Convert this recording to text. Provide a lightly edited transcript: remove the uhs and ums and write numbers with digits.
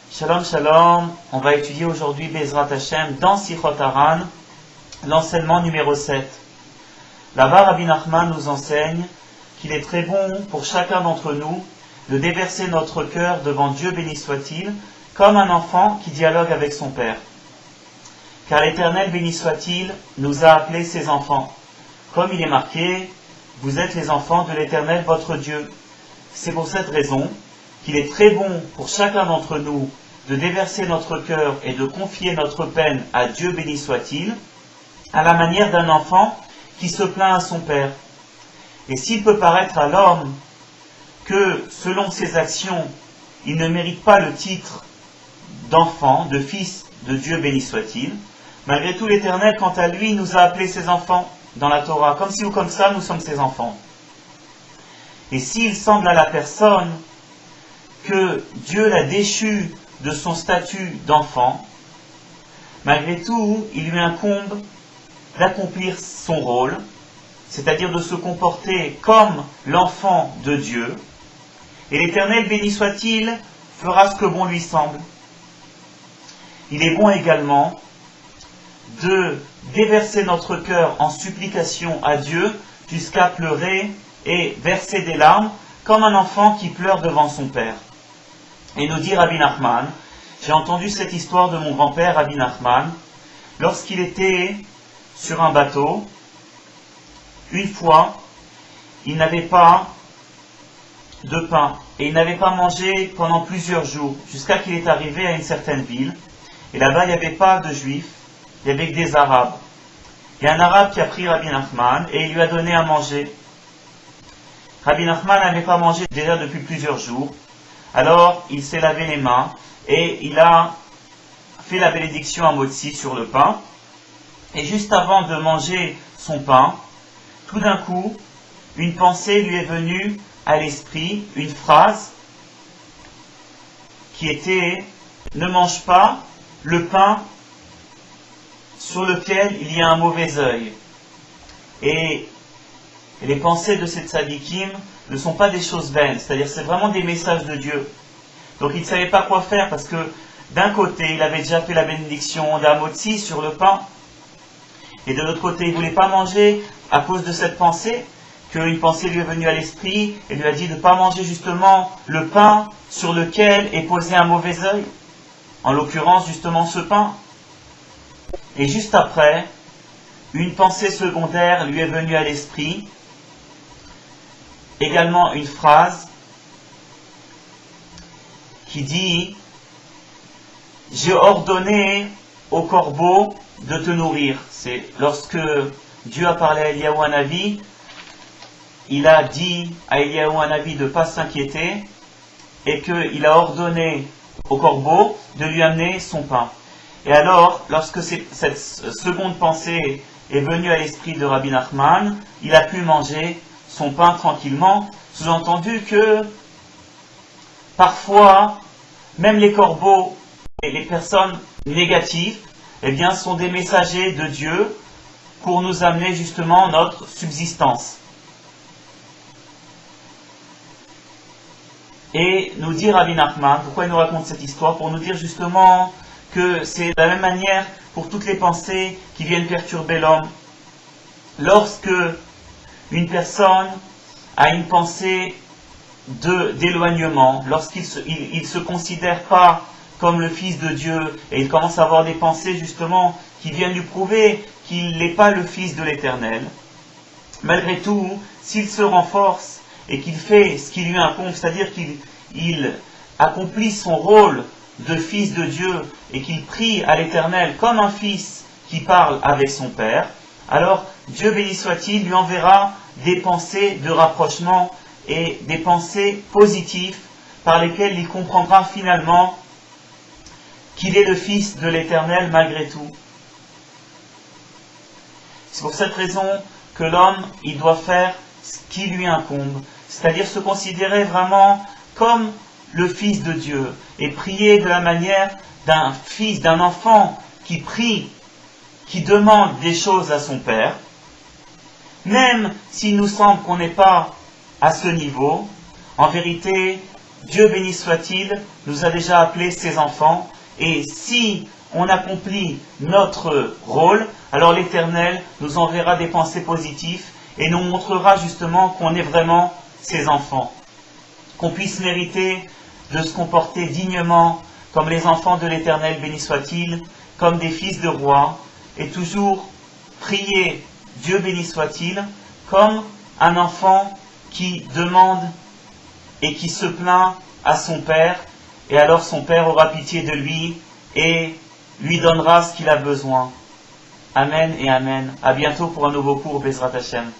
Shalom, shalom. On va étudier aujourd'hui Bezrat Hashem dans Sichot Haran, l'enseignement numéro 7. Là-bas, Rabbi Nachman nous enseigne qu'il est très bon pour chacun d'entre nous de déverser notre cœur devant Dieu béni soit-il, comme un enfant qui dialogue avec son père. Car l'Éternel béni soit-il nous a appelés ses enfants. Comme il est marqué, vous êtes les enfants de l'Éternel votre Dieu. C'est pour cette raison qu'il est très bon pour chacun d'entre nous de déverser notre cœur et de confier notre peine à Dieu béni soit-il, à la manière d'un enfant qui se plaint à son père. Et s'il peut paraître à l'homme que, selon ses actions, il ne mérite pas le titre d'enfant, de fils de Dieu béni soit-il, malgré tout l'Éternel, quant à lui, nous a appelés ses enfants dans la Torah. Comme ci ou comme ça, nous sommes ses enfants. Et s'il semble à la personne que Dieu l'a déchu de son statut d'enfant, malgré tout, il lui incombe d'accomplir son rôle, c'est-à-dire de se comporter comme l'enfant de Dieu, et l'Éternel, béni soit-il, fera ce que bon lui semble. Il est bon également de déverser notre cœur en supplication à Dieu jusqu'à pleurer et verser des larmes comme un enfant qui pleure devant son père. Et nous dit Rabbi Nachman, j'ai entendu cette histoire de mon grand-père Rabbi Nachman, lorsqu'il était sur un bateau, une fois, il n'avait pas de pain, et il n'avait pas mangé pendant plusieurs jours, jusqu'à qu'il est arrivé à une certaine ville, et là-bas il n'y avait pas de juifs, il n'y avait que des arabes. Il y a un arabe qui a pris Rabbi Nachman, et il lui a donné à manger. Rabbi Nachman n'avait pas mangé déjà depuis plusieurs jours, alors il s'est lavé les mains et il a fait la bénédiction à Motzi sur le pain. Et juste avant de manger son pain, tout d'un coup, une pensée lui est venue à l'esprit, une phrase qui était « Ne mange pas le pain sur lequel il y a un mauvais œil ». Et les pensées de ces tzadikim ne sont pas des choses vaines, c'est-à-dire c'est vraiment des messages de Dieu. Donc il ne savait pas quoi faire parce que d'un côté il avait déjà fait la bénédiction d'Amotzi sur le pain, et de l'autre côté il ne voulait pas manger à cause de cette pensée, qu'une pensée lui est venue à l'esprit et lui a dit de ne pas manger justement le pain sur lequel est posé un mauvais œil, en l'occurrence justement ce pain. Et juste après, une pensée secondaire lui est venue à l'esprit, également une phrase qui dit « J'ai ordonné au corbeau de te nourrir ». C'est lorsque Dieu a parlé à Eliyahu Hanavi, il a dit à Eliyahu Hanavi de ne pas s'inquiéter et qu'il a ordonné au corbeau de lui amener son pain. Et alors, lorsque cette seconde pensée est venue à l'esprit de Rabbi Nachman, il a pu manger son pain tranquillement, sous-entendu que parfois, même les corbeaux et les personnes négatives, eh bien, sont des messagers de Dieu pour nous amener justement notre subsistance. Et nous dit Rabbi Nachman, pourquoi il nous raconte cette histoire? Pour nous dire justement que c'est de la même manière pour toutes les pensées qui viennent perturber l'homme. Lorsque une personne a une pensée d'éloignement, lorsqu'il ne se considère pas comme le Fils de Dieu, et il commence à avoir des pensées justement qui viennent lui prouver qu'il n'est pas le Fils de l'Éternel, malgré tout, s'il se renforce et qu'il fait ce qui lui incombe, c'est-à-dire qu'il accomplit son rôle de Fils de Dieu et qu'il prie à l'Éternel comme un fils qui parle avec son Père, alors Dieu béni soit-il lui enverra des pensées de rapprochement et des pensées positives par lesquelles il comprendra finalement qu'il est le Fils de l'Éternel malgré tout. C'est pour cette raison que l'homme, il doit faire ce qui lui incombe, c'est-à-dire se considérer vraiment comme le Fils de Dieu et prier de la manière d'un fils, d'un enfant qui prie, qui demande des choses à son Père, même s'il nous semble qu'on n'est pas à ce niveau. En vérité, Dieu béni soit-il, nous a déjà appelés ses enfants, et si on accomplit notre rôle, alors l'Éternel nous enverra des pensées positives et nous montrera justement qu'on est vraiment ses enfants. Qu'on puisse mériter de se comporter dignement comme les enfants de l'Éternel, béni soit-il, comme des fils de roi, et toujours prier Dieu béni soit-il, comme un enfant qui demande et qui se plaint à son père, et alors son père aura pitié de lui et lui donnera ce qu'il a besoin. Amen et Amen. À bientôt pour un nouveau cours, Bezrat Hashem.